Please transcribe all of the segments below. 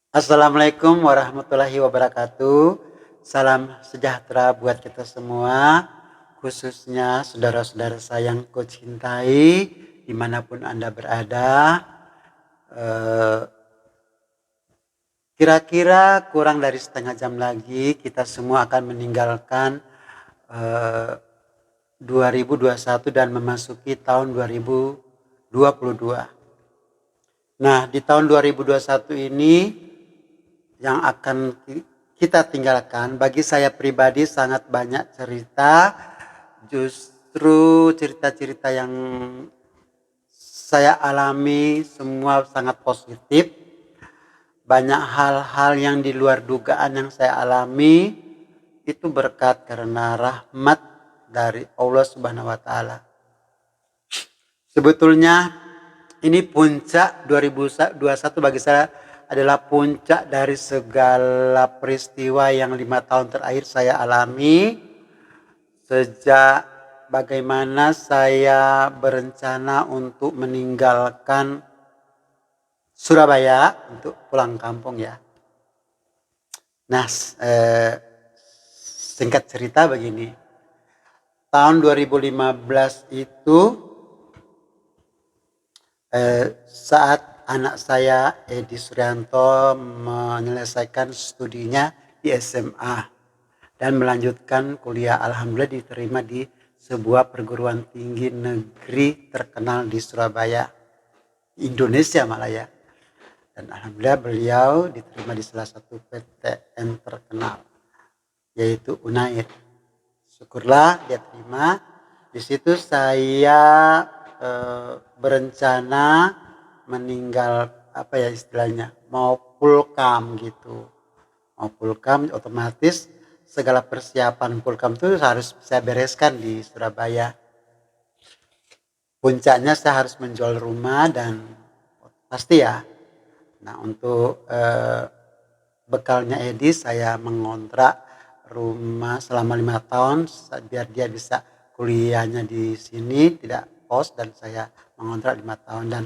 Assalamualaikum warahmatullahi wabarakatuh. Salam sejahtera buat kita semua, khususnya saudara-saudara saya yang kucintai dimanapun Anda berada. Eh, Kira-kira kurang dari setengah jam lagi kita semua akan meninggalkan eh, 2021 dan memasuki tahun 2022. Nah, di tahun 2021 ini yang akan kita tinggalkan, bagi saya pribadi sangat banyak cerita, justru cerita-cerita yang saya alami semua sangat positif. Banyak hal-hal yang di luar dugaan yang saya alami itu berkat karena rahmat dari Allah Subhanahu wa taala. Sebetulnya ini puncak 2021 bagi saya adalah puncak dari segala peristiwa yang 5 tahun terakhir saya alami. Sejak bagaimana saya berencana untuk meninggalkan Surabaya untuk pulang kampung ya. Nah, singkat cerita begini. Tahun 2015 itu saat anak saya Edi Suryanto menyelesaikan studinya di SMA dan melanjutkan kuliah, alhamdulillah diterima di sebuah perguruan tinggi negeri terkenal di Surabaya, Indonesia malah ya. Dan alhamdulillah beliau diterima di salah satu PTN terkenal, yaitu Unair. Syukurlah dia terima. Di situ saya berencana meninggal, apa ya istilahnya, mau pulkam gitu. Mau pulkam otomatis segala persiapan pulkam itu harus saya bereskan di Surabaya. Puncaknya saya harus menjual rumah dan pasti ya. Nah, untuk bekalnya Edi saya mengontrak rumah selama 5 tahun biar dia bisa kuliahnya di sini tidak kos, dan saya mengontrak 5 tahun. Dan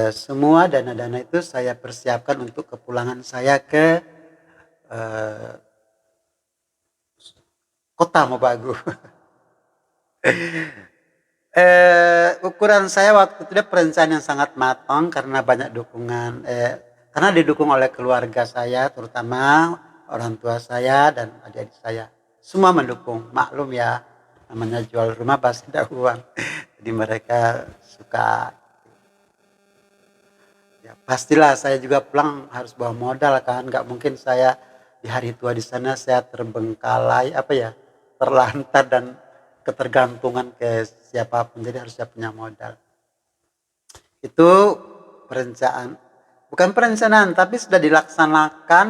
semua dana-dana itu saya persiapkan untuk kepulangan saya ke kota Mobagu. Ukuran saya waktu itu perencanaan yang sangat matang karena banyak dukungan, karena didukung oleh keluarga saya, terutama orang tua saya dan adik-adik saya. Semua mendukung, maklum ya, namanya jual rumah pasti ada uang. Jadi mereka suka, ya pastilah saya juga pulang harus bawa modal kan, nggak mungkin saya di hari tua di sana saya terbengkalai, apa ya, terlantar dan ketergantungan ke siapapun, jadi harus saya punya modal. Itu perencanaan, bukan perencanaan tapi sudah dilaksanakan,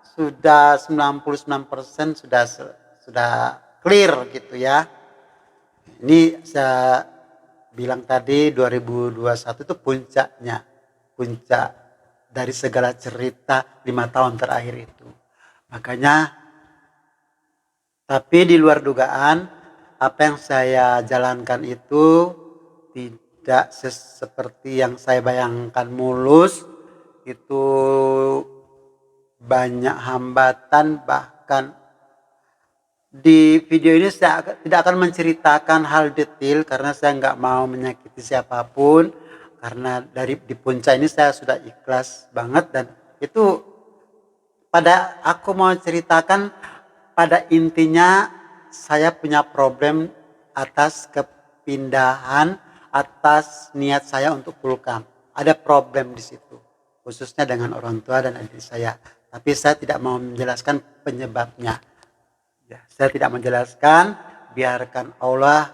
sudah 99% sudah clear gitu ya. Ini saya bilang tadi 2021 itu puncaknya, puncak dari segala cerita 5 tahun terakhir itu. Makanya, tapi di luar dugaan, apa yang saya jalankan itu tidak seperti yang saya bayangkan mulus. Itu banyak hambatan, bahkan di video ini saya tidak akan menceritakan hal detail karena saya nggak mau menyakiti siapapun. Karena dari di puncak ini saya sudah ikhlas banget, dan itu pada aku mau ceritakan pada intinya saya punya problem atas kepindahan, atas niat saya untuk pulkam. Ada problem di situ, khususnya dengan orang tua dan adik saya. Tapi saya tidak mau menjelaskan penyebabnya. Ya, saya tidak menjelaskan, biarkan Allah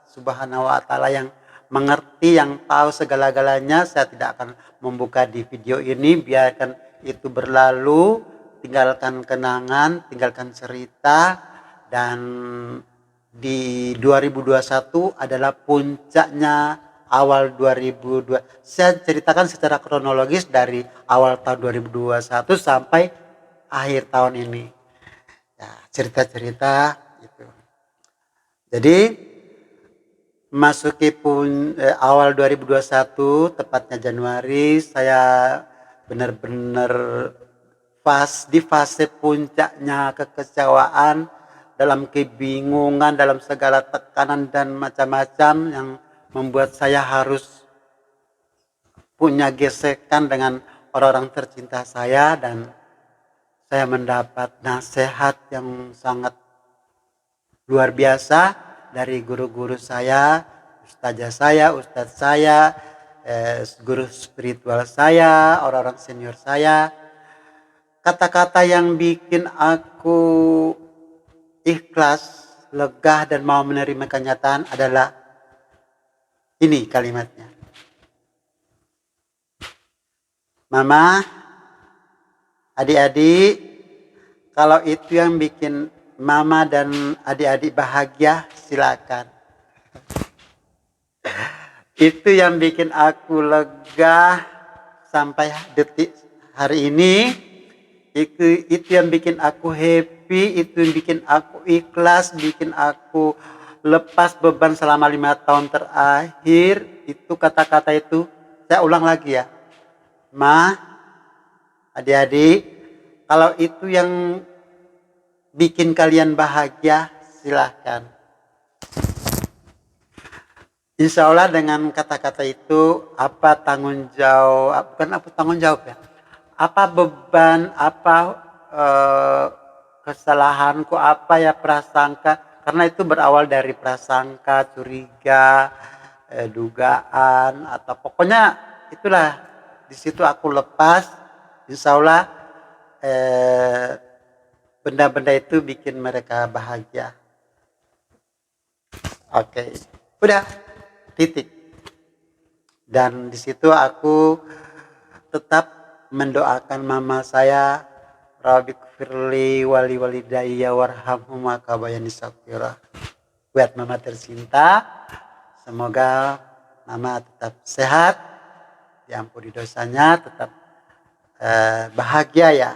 Subhanahu wa taala yang mengerti, yang tahu segala-galanya. Saya tidak akan membuka di video ini, biarkan itu berlalu, tinggalkan kenangan, tinggalkan cerita. Dan di 2021 adalah puncaknya awal 2002. Saya ceritakan secara kronologis dari awal tahun 2021 sampai akhir tahun ini. Ya, cerita-cerita gitu. Jadi masuki awal 2021, tepatnya Januari, saya benar-benar di fase puncaknya kekecewaan, dalam kebingungan, dalam segala tekanan dan macam-macam yang membuat saya harus punya gesekan dengan orang-orang tercinta saya, dan saya mendapat nasihat yang sangat luar biasa dari guru-guru saya, ustadz saya, guru spiritual saya, orang-orang senior saya. Kata-kata yang bikin aku ikhlas, lega, dan mau menerima kenyataan adalah ini kalimatnya. Mama, adik-adik, kalau itu yang bikin mama dan adik-adik bahagia, silakan. Itu yang bikin aku lega sampai detik hari ini. Itu yang bikin aku happy, itu yang bikin aku ikhlas, bikin aku lepas beban selama 5 tahun terakhir. Itu kata-kata itu, saya ulang lagi ya. Ma, adik-adik, kalau itu yang bikin kalian bahagia, silahkan. Insya Allah dengan kata-kata itu, apa tanggung jawab, bukan apa tanggung jawab ya, apa beban, apa kesalahanku, apa ya prasangka, karena itu berawal dari prasangka, curiga, dugaan, atau pokoknya itulah, di situ aku lepas. Insya Allah benda-benda itu bikin mereka bahagia. Oke, udah, titik. Dan di situ aku tetap mendoakan mama saya, Rabbikfirli wali walidayya warhamhuma kabayani saghira. Buat mama tercinta, semoga mama tetap sehat, diampuni dosanya, tetap bahagia ya.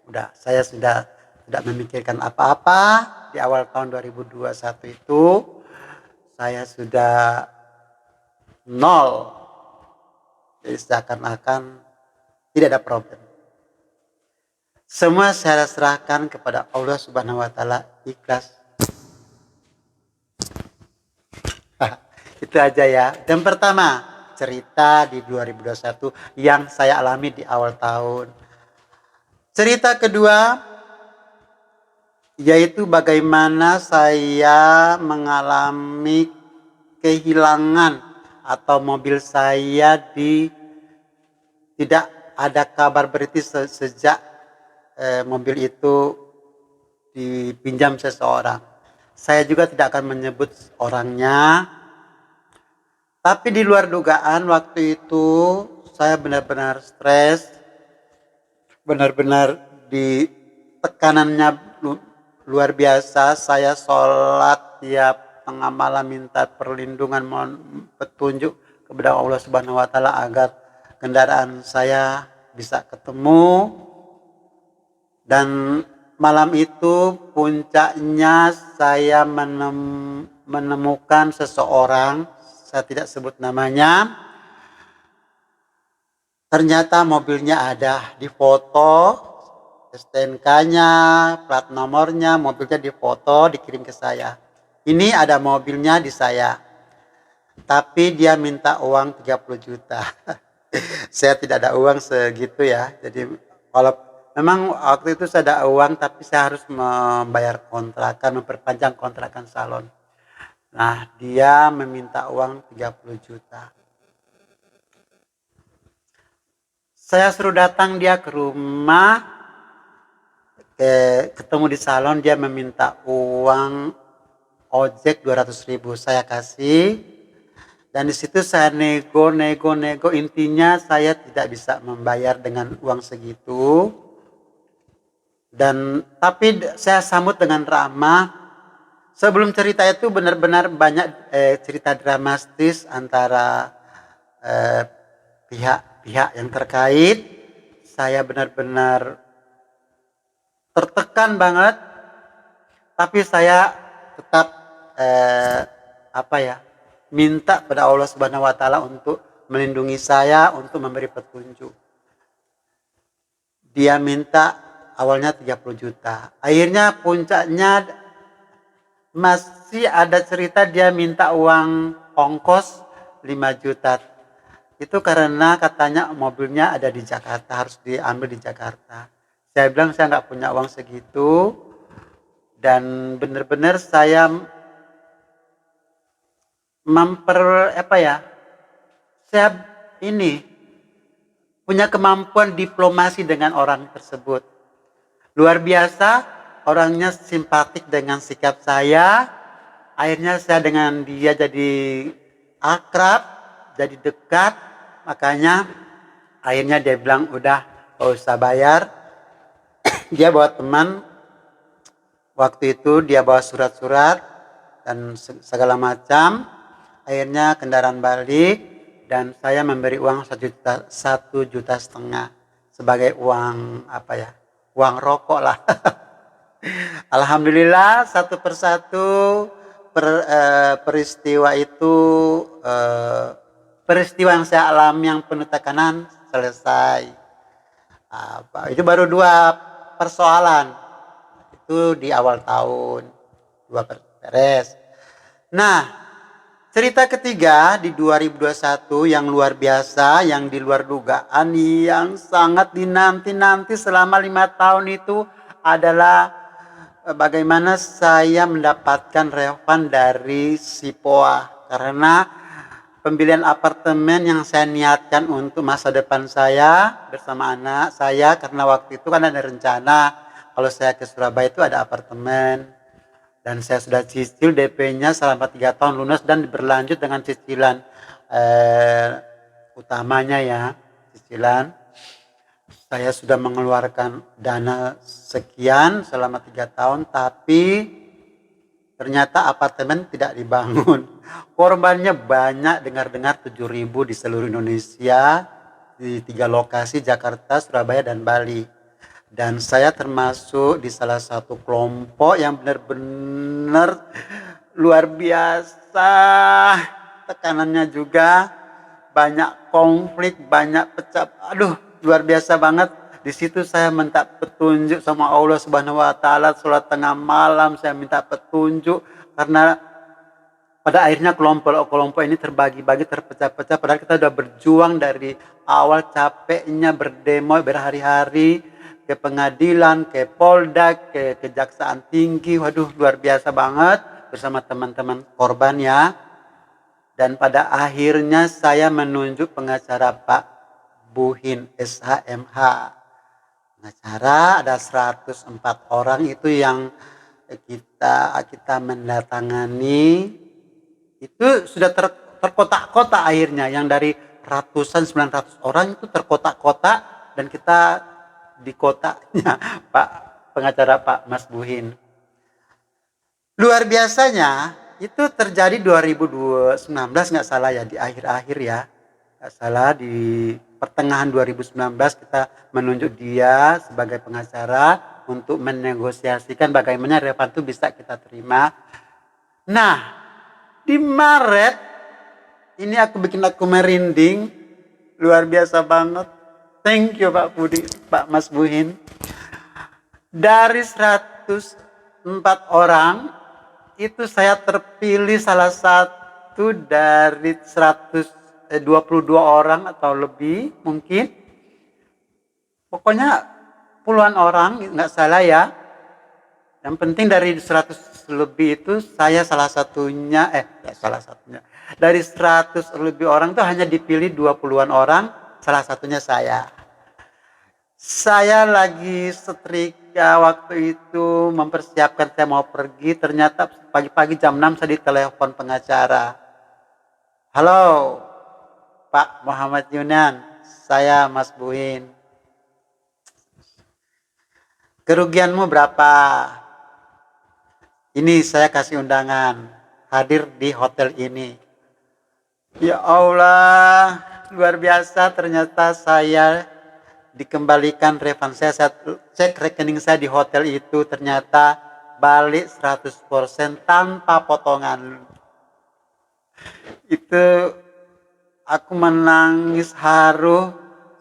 Udah, saya sudah tidak memikirkan apa-apa. Di awal tahun 2021 itu saya sudah nol. Jadi seakan-akan tidak ada problem. Semua saya serahkan kepada Allah Subhanahu wa taala, ikhlas. Itu aja ya. Dan pertama, cerita di 2021 yang saya alami di awal tahun. Cerita kedua yaitu bagaimana saya mengalami kehilangan atau mobil saya tidak ada kabar berarti sejak mobil itu dipinjam seseorang. Saya juga tidak akan menyebut orangnya, tapi di luar dugaan waktu itu saya benar-benar stres, benar-benar di tekanannya luar biasa. Saya sholat tiap tengah malam minta perlindungan, mohon petunjuk kepada Allah Subhanahu wa taala agar kendaraan saya bisa ketemu. Dan malam itu puncaknya saya menemukan seseorang, saya tidak sebut namanya. Ternyata mobilnya ada di foto, STNK-nya, plat nomornya, mobilnya di foto, dikirim ke saya. Ini ada mobilnya di saya, tapi dia minta uang 30 juta. Saya tidak ada uang segitu ya. Jadi kalau memang waktu itu saya ada uang, tapi saya harus membayar kontrakan, memperpanjang kontrakan salon. Nah, dia meminta uang 30 juta. Saya suruh datang dia ke rumah, ketemu di salon, dia meminta uang ojek 200.000, saya kasih. Dan di situ saya nego, intinya saya tidak bisa membayar dengan uang segitu. Dan tapi saya sambut dengan ramah. Sebelum cerita itu benar-benar banyak cerita dramatis antara pihak-pihak yang terkait. Saya benar-benar tertekan banget, tapi saya tetap minta pada Allah Subhanahu wa taala untuk melindungi saya, untuk memberi petunjuk. Dia minta awalnya 30 juta. Akhirnya puncaknya masih ada cerita dia minta uang ongkos 5 juta. Itu karena katanya mobilnya ada di Jakarta, harus diambil di Jakarta. Saya bilang saya nggak punya uang segitu, dan benar-benar saya saya ini punya kemampuan diplomasi dengan orang tersebut. Luar biasa, orangnya simpatik dengan sikap saya. Akhirnya saya dengan dia jadi akrab, jadi dekat. Makanya akhirnya dia bilang udah gak usah bayar. Dia bawa teman, waktu itu dia bawa surat-surat dan segala macam. Akhirnya kendaraan balik dan saya memberi uang 1,5 juta sebagai uang uang rokok lah. Alhamdulillah satu persatu peristiwa itu, peristiwa yang saya alami yang penuh tekanan selesai. Itu baru 2 persoalan. Itu di awal tahun 2 beres. Nah, cerita ketiga di 2021 yang luar biasa, yang di luar dugaan, yang sangat dinanti-nanti selama 5 tahun itu adalah bagaimana saya mendapatkan refund dari Sipoa. Karena pembelian apartemen yang saya niatkan untuk masa depan saya bersama anak saya, karena waktu itu kan ada rencana kalau saya ke Surabaya itu ada apartemen. Dan saya sudah cicil DP-nya selama 3 tahun lunas dan berlanjut dengan cicilan utamanya ya, cicilan. Saya sudah mengeluarkan dana sekian selama 3 tahun, tapi ternyata apartemen tidak dibangun. Korbannya banyak, dengar-dengar 7.000 di seluruh Indonesia, di 3 lokasi, Jakarta, Surabaya, dan Bali. Dan saya termasuk di salah satu kelompok yang benar-benar luar biasa. Tekanannya juga banyak konflik, banyak pecah. Aduh, luar biasa banget. Di situ saya minta petunjuk sama Allah Subhanahu wa taala. Salat tengah malam saya minta petunjuk, karena pada akhirnya kelompok ini terbagi-bagi, terpecah-pecah, padahal kita sudah berjuang dari awal, capeknya berdemo berhari-hari ke pengadilan, ke Polda, ke Kejaksaan Tinggi. Waduh, luar biasa banget bersama teman-teman korban ya. Dan pada akhirnya saya menunjuk pengacara Pak Buhin SHMH. Pengacara ada 104 orang itu yang kita mendatangani. Itu sudah terkotak-kotak akhirnya, yang dari ratusan 900 orang itu terkotak-kotak, dan kita di kotaknya Pak pengacara Pak Mas Buhin. Luar biasanya itu terjadi 2019 nggak salah ya, di akhir-akhir ya, nggak salah di pertengahan 2019 kita menunjuk dia sebagai pengacara untuk menegosiasikan bagaimana refund itu bisa kita terima. Nah, di Maret ini aku merinding, luar biasa banget. Thank you Pak Mas Buhin. Dari 104 orang itu saya terpilih salah satu dari 122 orang atau lebih mungkin. Pokoknya puluhan orang, nggak salah ya. Yang penting dari 100 lebih itu saya salah satunya. Dari 100 lebih orang itu hanya dipilih 20-an orang, salah satunya saya. Saya lagi setrika waktu itu mempersiapkan saya mau pergi, ternyata pagi-pagi jam 6 saya ditelepon pengacara. Halo Pak Muhammad Yunan, saya Mas Buhin. Kerugianmu berapa? Ini saya kasih undangan, hadir di hotel ini. Ya Allah, luar biasa, ternyata saya dikembalikan refund saya cek rekening saya di hotel itu, ternyata balik 100% tanpa potongan. Itu aku menangis haru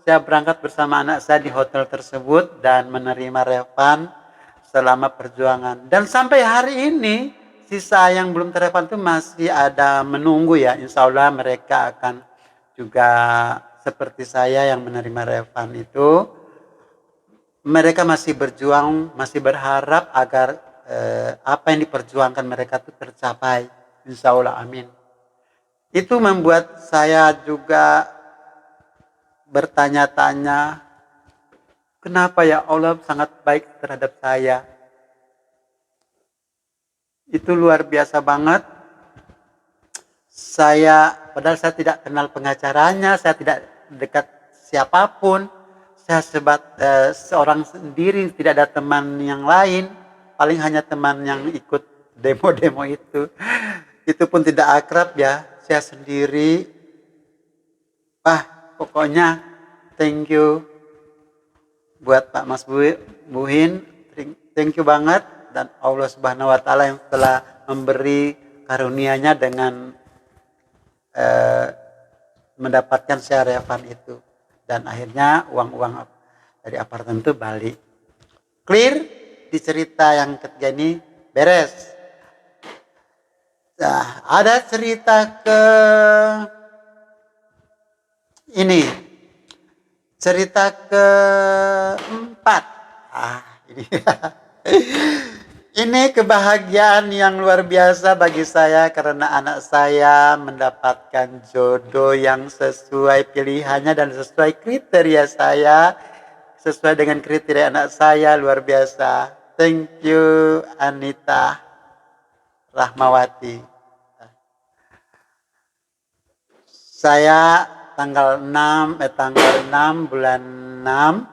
saya berangkat bersama anak saya di hotel tersebut dan menerima Revan selama perjuangan. Dan sampai hari ini sisa yang belum terrevan itu masih ada menunggu ya. Insya Allah mereka akan juga seperti saya yang menerima Revan itu. Mereka masih berjuang, masih berharap agar apa yang diperjuangkan mereka itu tercapai. Insya Allah, amin. Itu membuat saya juga bertanya-tanya, kenapa ya Allah sangat baik terhadap saya. Itu luar biasa banget. Padahal saya tidak kenal pengacaranya, saya tidak dekat siapapun. Saya seorang sendiri, tidak ada teman yang lain. Paling hanya teman yang ikut demo-demo itu. Itu pun tidak akrab ya, saya sendiri. Pokoknya thank you buat Pak Mas Buhin, thank you banget, dan Allah Subhanahu wa Ta'ala yang telah memberi karunia-Nya dengan mendapatkan share Revan itu, dan akhirnya uang-uang dari apartemen itu balik. Clear di cerita yang ketiga ini, beres. Nah, ada cerita ini, cerita keempat. Ini ini kebahagiaan yang luar biasa bagi saya karena anak saya mendapatkan jodoh yang sesuai pilihannya dan sesuai kriteria saya, sesuai dengan kriteria anak saya. Luar biasa. Thank you Anita Rahmawati. Saya tanggal 6 bulan 6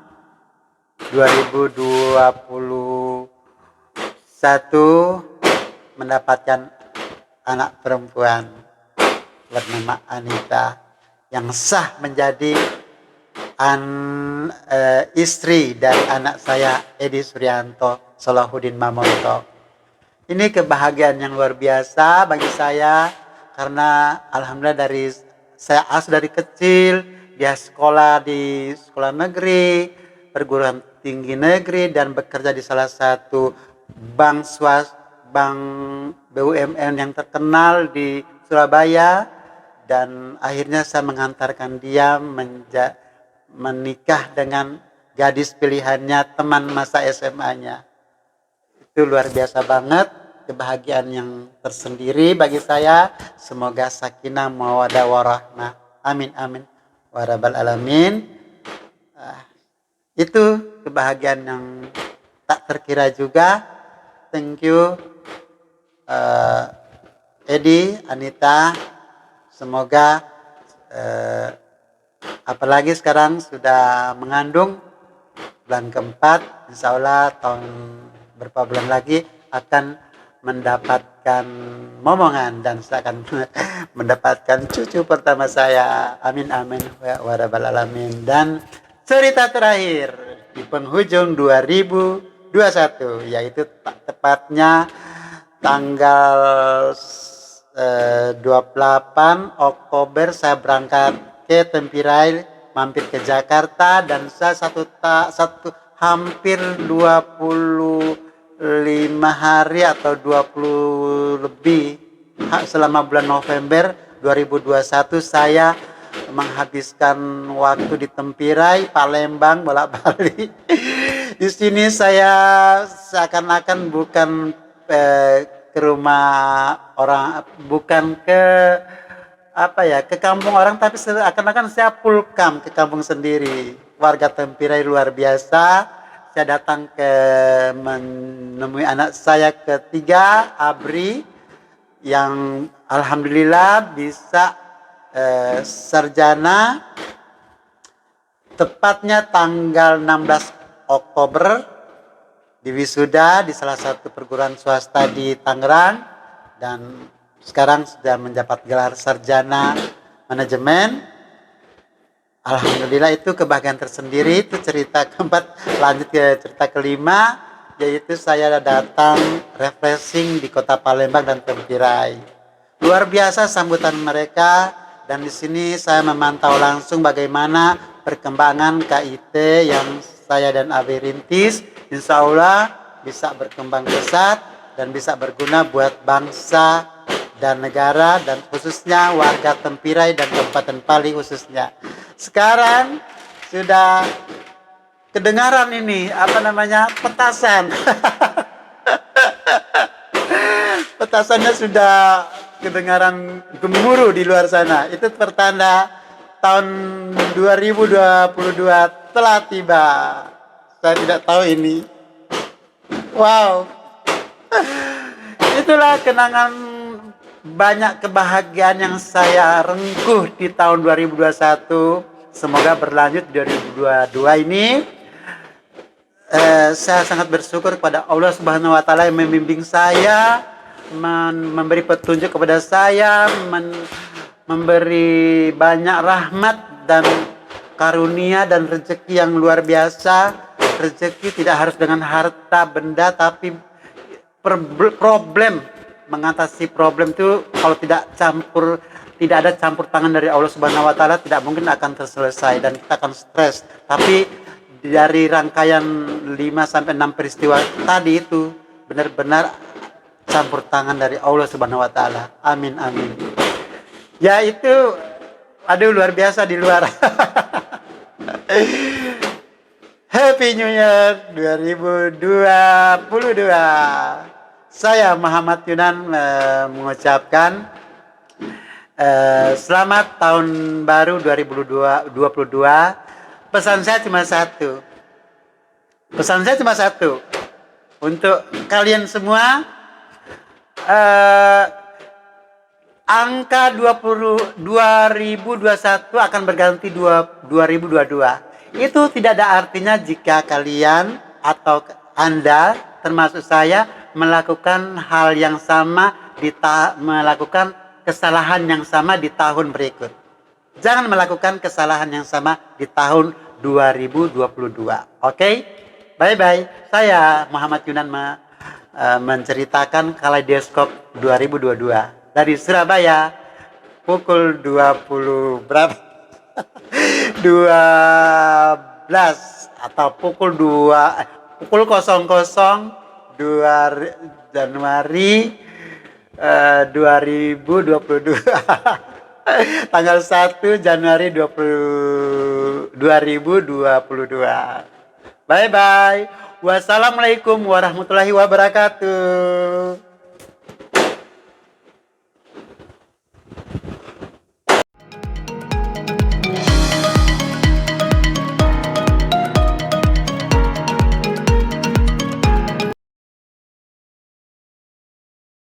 2021 mendapatkan anak perempuan bernama Anita yang sah menjadi istri dari anak saya Edi Suryanto Salahuddin Mamonto. Ini kebahagiaan yang luar biasa bagi saya karena alhamdulillah saya dari kecil, dia sekolah di sekolah negeri, perguruan tinggi negeri, dan bekerja di salah satu bank BUMN yang terkenal di Surabaya. Dan akhirnya saya mengantarkan dia menikah dengan gadis pilihannya, teman masa SMA-nya. Itu luar biasa banget. Kebahagiaan yang tersendiri bagi saya. Semoga sakinah mawaddah warahmah. Amin amin warabbal alamin. Itu kebahagiaan yang tak terkira juga. Thank you Edi, Anita. Semoga apalagi sekarang sudah mengandung bulan keempat, insya Allah tahun berapa bulan lagi akan mendapatkan momongan dan saya akan mendapatkan cucu pertama saya. Amin amin wa rabbal alamin. Dan cerita terakhir di penghujung 2021, yaitu tepatnya tanggal 28 Oktober saya berangkat ke Tempirai, mampir ke Jakarta, dan saya hampir 25 hari atau 20 lebih selama bulan November 2021 saya menghabiskan waktu di Tempirai, Palembang, bolak-balik. Di sini saya seakan-akan bukan ke rumah orang, bukan ke kampung orang, tapi seakan-akan saya pulkam ke kampung sendiri. Warga Tempirai luar biasa. Saya datang menemui anak saya ketiga, Abri, yang alhamdulillah bisa sarjana tepatnya tanggal 16 Oktober di wisuda di salah satu perguruan swasta di Tangerang, dan sekarang sudah mendapat gelar sarjana manajemen. Alhamdulillah, itu kebahagiaan tersendiri. Itu cerita keempat. Lanjut ke cerita kelima, yaitu saya datang refreshing di kota Palembang dan Tempirai. Luar biasa sambutan mereka, dan di sini saya memantau langsung bagaimana perkembangan KIT yang saya dan Abi rintis, insya Allah bisa berkembang pesat dan bisa berguna buat bangsa dan negara dan khususnya warga Tempirai dan Kabupaten Pali khususnya. Sekarang sudah kedengaran ini petasan. Petasannya sudah kedengaran gemuruh di luar sana. Itu pertanda tahun 2022 telah tiba. Saya tidak tahu ini. Wow. Itulah kenangan banyak kebahagiaan yang saya rengkuh di tahun 2021. Semoga berlanjut di 2022 ini. Saya sangat bersyukur kepada Allah Subhanahu wa taala yang membimbing saya, memberi petunjuk kepada saya, memberi banyak rahmat dan karunia dan rezeki yang luar biasa. Rezeki tidak harus dengan harta benda, tapi problem, mengatasi problem itu kalau tidak ada campur tangan dari Allah Subhanahu wa taala tidak mungkin akan terselesai dan kita akan stres. Tapi dari rangkaian 5 sampai 6 peristiwa tadi itu benar-benar campur tangan dari Allah Subhanahu wa taala. Amin amin. Ya itu aduh luar biasa di luar. Happy New Year 2022. Saya Muhammad Yunan mengucapkan selamat tahun baru 2022. Pesan saya cuma satu. Untuk kalian semua, angka 2021 akan berganti 2022. Itu tidak ada artinya jika kalian atau Anda termasuk saya melakukan hal yang sama melakukan kesalahan yang sama di tahun berikut. Jangan melakukan kesalahan yang sama di tahun 2022. Oke? Bye-bye. Saya Muhammad Yunan menceritakan Kaleidoskop 2022 dari Surabaya pukul 20 berapa? 12 atau pukul 00 2 Januari 2022. Tanggal 1 Januari 2022. Bye bye. Wassalamualaikum warahmatullahi wabarakatuh.